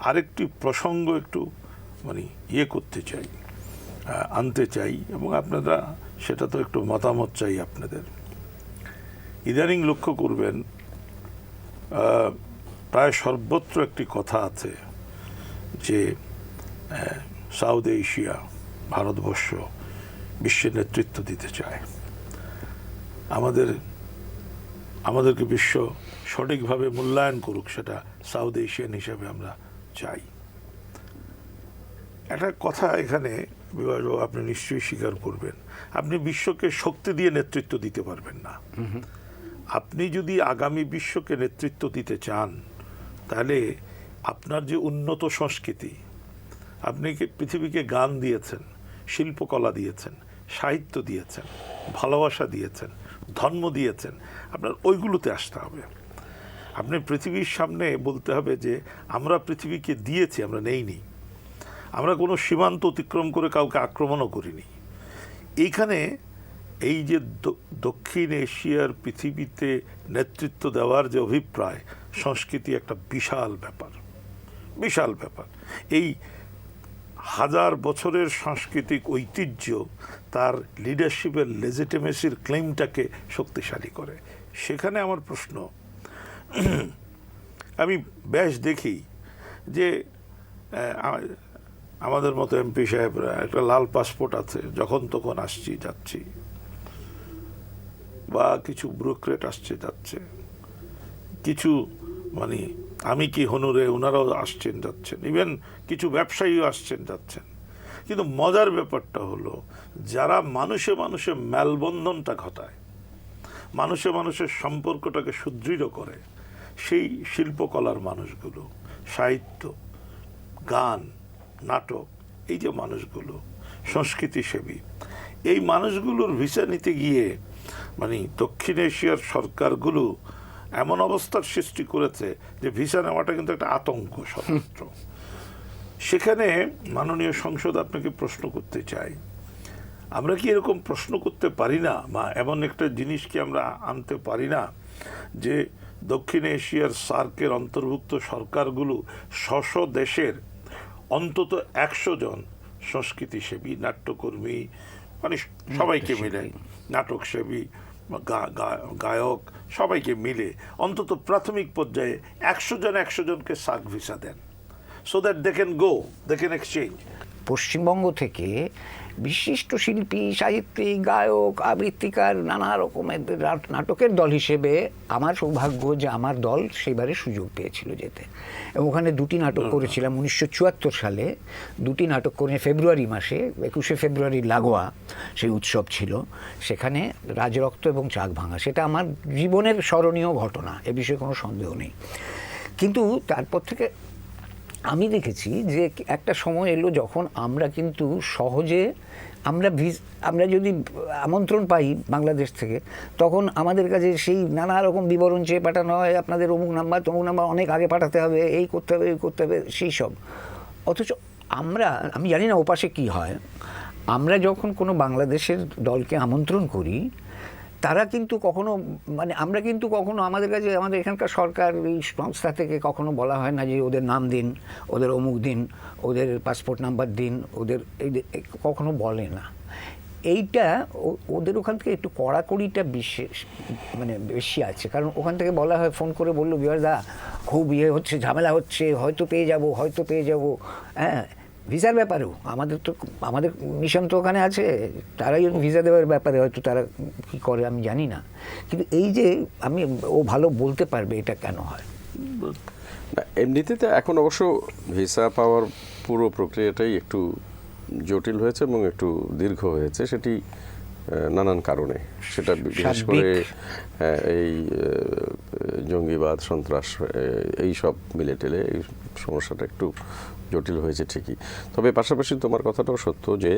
আরেকটি প্রসঙ্গ একটু মানে করতে চাই, আনতে চাই, এবং আপনারা সেটা তো একটু মতামত চাই আপনাদের। ইদানিং লক্ষ্য করবেন প্রায় সর্বত্র একটি কথা আছে যে সাউথ এশিয়া, ভারতবর্ষ বিশ্বের নেতৃত্ব দিতে চায়, আমাদেরকে বিশ্ব সঠিকভাবে মূল্যায়ন করুক, সেটা সাউথ এশিয়ান হিসাবে আমরা চাই। একটা কথা এখানে বিভাসবাবু আপনি নিশ্চয়ই স্বীকার করবেন, আপনি বিশ্বকে শক্তি দিয়ে নেতৃত্ব দিতে পারবেন না। আপনি যদি আগামী বিশ্বকে নেতৃত্ব দিতে চান, তাহলে আপনার যে উন্নত সংস্কৃতি, আপনি কি পৃথিবীকে গান দিয়েছেন, শিল্পকলা দিয়েছেন, সাহিত্য দিয়েছেন, ভালোবাসা দিয়েছেন, ধর্ম দিয়েছেন, আপনার ওইগুলোতে আসতে হবে। আপনি পৃথিবীর সামনে বলতে হবে যে আমরা পৃথিবীকে দিয়েছি, আমরা নেইনি, আমরা কোনো সীমান্ত অতিক্রম করে কাউকে আক্রমণও করিনি। এইখানে এই যে দক্ষিণ এশিয়ার পৃথিবীতে নেতৃত্ব দেওয়ার যে অভিপ্রায়, সংস্কৃতি একটা বিশাল ব্যাপার, বিশাল ব্যাপার। এই হাজার বছরের সাংস্কৃতিক ঐতিহ্য তার লিডারশিপের লেজিটিমেসির ক্লেমটাকে শক্তিশালী করে। সেখানে আমার প্রশ্ন, আমি বেশ দেখি যে আমাদের মতো এমপি সাহেবরা একটা লাল পাসপোর্ট আছে, যখন তখন আসছি যাচ্ছি, বা কিছু ব্যুরোক্রেট আসছে যাচ্ছে, কিছু মানে আমি কি হনুরে ওনারাও আসছেন যাচ্ছেন, ইভেন কিছু ব্যবসায়ীও আসছেন যাচ্ছেন। কিন্তু মজার ব্যাপারটা হলো, যারা মানুষে মানুষে মেলবন্ধনটা ঘটায়, মানুষে মানুষের সম্পর্কটাকে সুদৃঢ় করে, সেই শিল্পকলার মানুষগুলো, সাহিত্য, গান, নাটক, এই যে মানুষগুলো সংস্কৃতিসেবী, এই মানুষগুলোর ভিসা নিতে গিয়ে মানে দক্ষিণ এশিয়ার সরকারগুলো এমন অবস্থার সৃষ্টি করেছে যে ভিসা নেওয়াটা কিন্তু একটা আতঙ্ক সর্বত্র। সেখানে মাননীয় সংসদ আপনাকে প্রশ্ন করতে চাই, আমরা কি এরকম প্রশ্ন করতে পারি না, বা এমন একটা জিনিস কি আমরা আনতে পারি না যে দক্ষিণ এশিয়ার সার্কের অন্তর্ভুক্ত সরকারগুলো স্ব দেশের অন্তত 100 জন সংস্কৃতিসেবী, নাট্যকর্মী, মানে সবাইকে মিলে, নাটকসেবী, গায়ক, সবাইকে মিলে অন্তত প্রাথমিক পর্যায়ে 100 জনকে সার্ক ভিসা দেন, so that they can go, they can exchange. Paschimbanga থেকে বিশিষ্ট শিল্পী, সাহিত্যিক, গায়ক, আবৃত্তিকার, নানা রকমের নাটকের দল হিসেবে আমার সৌভাগ্য যে আমার দল সেইবারে সুযোগ পেয়েছিল যেতে, এবং ওখানে 2টি নাটক করেছিলাম 1974 সালে। 2টি নাটক করে ফেব্রুয়ারি মাসে, 21শে ফেব্রুয়ারি লাগোয়া সেই উৎসব ছিল, সেখানে রাজরক্ত এবং চাক ভাঙা, সেটা আমার জীবনের স্মরণীয় ঘটনা, এ বিষয়ে কোনো সন্দেহ নেই। কিন্তু তারপর থেকে আমি দেখেছি যে একটা সময় এলো যখন আমরা কিন্তু সহজে আমরা যদি আমন্ত্রণ পাই বাংলাদেশ থেকে, তখন আমাদের কাছে সেই নানা রকম বিবরণ চেয়ে পাঠানো হয়, আপনাদের অমুক নাম্বার তমুক নাম্বার অনেক আগে পাঠাতে হবে, এই করতে হবে এই করতে হবে, সেই সব। অথচ আমি জানি না ওপাশে কী হয়, আমরা যখন কোনো বাংলাদেশের দলকে আমন্ত্রণ করি, তারা কিন্তু কখনো আমরা কিন্তু কখনো আমাদের কাছে, আমাদের এখানকার সরকার এই সংস্থা থেকে কখনো বলা হয় না যে ওদের নাম দিন, ওদের অমুক দিন, ওদের পাসপোর্ট নাম্বার দিন, ওদের কখনো বলে না। এইটা ওদের ওখান থেকে একটু কড়াকড়িটা বিশেষ বেশি আছে, কারণ ওখান থেকে বলা হয়, ফোন করে বললো বিহারদা খুব হচ্ছে, ঝামেলা হচ্ছে, হয়তো পেয়ে যাব, হ্যাঁ ভিসার ব্যাপারেও আমাদের মিশন তো ওখানে আছে, তারাই ভিসা দেওয়ার ব্যাপারে হয়তো তারা কী করে আমি জানি না। কিন্তু এই যে ও ভালো বলতে পারবে এটা কেন হয় না। এমনিতে তো এখন অবশ্য ভিসা পাওয়ার পুরো প্রক্রিয়াটাই একটু জটিল হয়েছে এবং একটু দীর্ঘ হয়েছে, সেটি নানান কারণে। সেটা বিশেষ করে এই জঙ্গিবাদ, সন্ত্রাস, এই সব মিলে টেলে এই সমস্যাটা একটু জটিল হয়েছে ঠিকই। তবে পাশাপাশি তোমার কথাটাও সত্য যে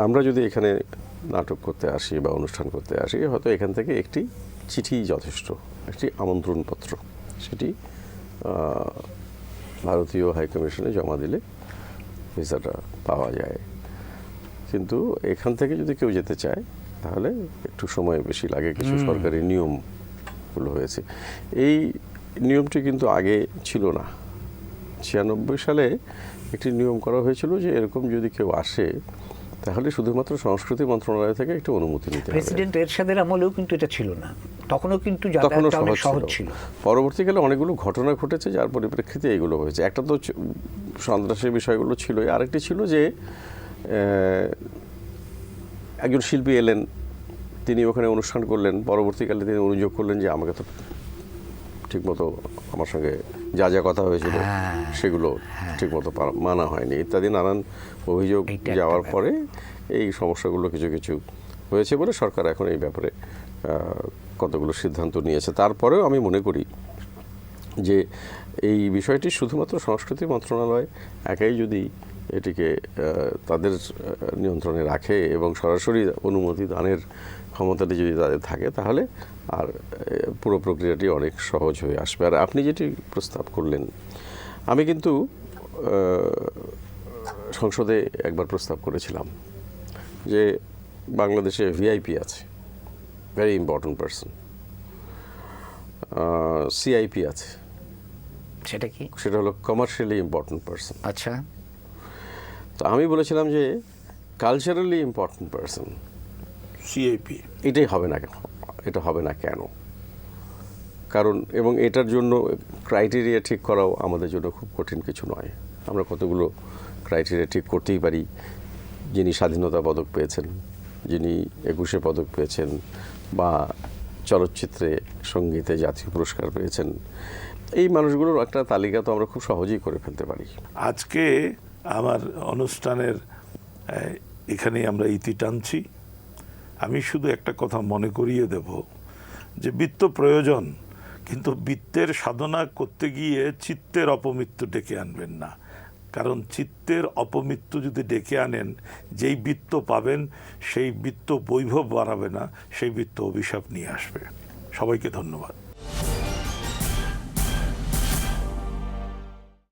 আমরা যদি এখানে নাটক করতে আসি বা অনুষ্ঠান করতে আসি, হয়তো এখান থেকে একটি চিঠি যথেষ্ট, একটি আমন্ত্রণপত্র, সেটি ভারতীয় হাইকমিশনে জমা দিলে ভিসাটা পাওয়া যায়। কিন্তু এখান থেকে যদি কেউ যেতে চায় তাহলে একটু সময় বেশি লাগে, কিছু সরকারি নিয়মগুলো হয়েছে। এই নিয়মটি কিন্তু আগে ছিল না, 96 সালে একটি নিয়ম করা হয়েছিল যে এরকম যদি কেউ আসে তাহলে শুধুমাত্র সংস্কৃতি মন্ত্রণালয় থেকে একটু অনুমতি নিতে হবে। প্রেসিডেন্ট এরশাদের আমলেও কিন্তু এটা ছিল না, তখনও কিন্তু তখনও যাতায়াতটা অনেক সহজ ছিল। ছিল। পরবর্তীকালে অনেকগুলো ঘটনা ঘটেছে যার পরিপ্রেক্ষিতে এইগুলো হয়েছে। একটা তো সন্ত্রাসের বিষয়গুলো ছিল, আরেকটি ছিল যে একজন শিল্পী এলেন, তিনি ওখানে অনুষ্ঠান করলেন, পরবর্তীকালে তিনি অনুযোগ করলেন যে আমাকে তো ঠিকমতো আমার সঙ্গে যা যা কথা হয়েছিল সেগুলো ঠিকমতো মানা হয়নি ইত্যাদি নানান অভিযোগ এইটা একটা যাওয়ার ব্যাপার। পরে এই সমস্যাগুলো কিছু কিছু হয়েছে বলে সরকার এখন এই ব্যাপারে কতগুলো সিদ্ধান্ত নিয়েছে। তারপরেও আমি মনে করি যে এই বিষয়টি শুধুমাত্র সংস্কৃতি মন্ত্রণালয় একাই যদি এটিকে তাদের নিয়ন্ত্রণে রাখে এবং সরাসরি অনুমতি দানের ক্ষমতাটি যদি তাদের থাকে তাহলে আর পুরো প্রক্রিয়াটি অনেক সহজ হয়ে আসবে। আর আপনি যেটি প্রস্তাব করলেন, আমি কিন্তু সংসদে একবার প্রস্তাব করেছিলাম যে বাংলাদেশে ভিআইপি আছে, ভেরি ইম্পর্ট্যান্ট পারসন, সিআইপি আছে, সেটা কি? সেটা হলো কমার্শিয়ালি ইম্পর্ট্যান্ট পারসন। আচ্ছা, তো আমি বলেছিলাম যে কালচারালি ইম্পর্ট্যান্ট পারসন সিআইপি এটাই হবে না কেন, এটা হবে না কেন? কারণ এবং এটার জন্য ক্রাইটেরিয়া ঠিক করাও আমাদের জন্য খুব কঠিন কিছু নয়। আমরা কতগুলো ক্রাইটেরিয়া ঠিক করতেই পারি। যিনি স্বাধীনতা পদক পেয়েছেন, যিনি 21শে পদক পেয়েছেন, বা চলচ্চিত্রে সঙ্গীতে জাতীয় পুরস্কার পেয়েছেন, এই মানুষগুলোর একটা তালিকা তো আমরা খুব সহজেই করে ফেলতে পারি। আজকে আমার অনুষ্ঠানের এখানেই আমরা ইতি টানছি। আমি শুধু একটা কথা মনে করিয়ে দেব যে বিত্ত প্রয়োজন, কিন্তু বিত্তের সাধনা করতে গিয়ে চিত্তের অপমৃত্যু ডেকে আনবেন না। কারণ চিত্তের অপমৃত্যু যদি ডেকে আনেন, যেই বিত্ত পাবেন সেই বিত্ত বৈভব বাড়াবে না, সেই বিত্ত অভিশাপ নিয়ে আসবে। সবাইকে ধন্যবাদ।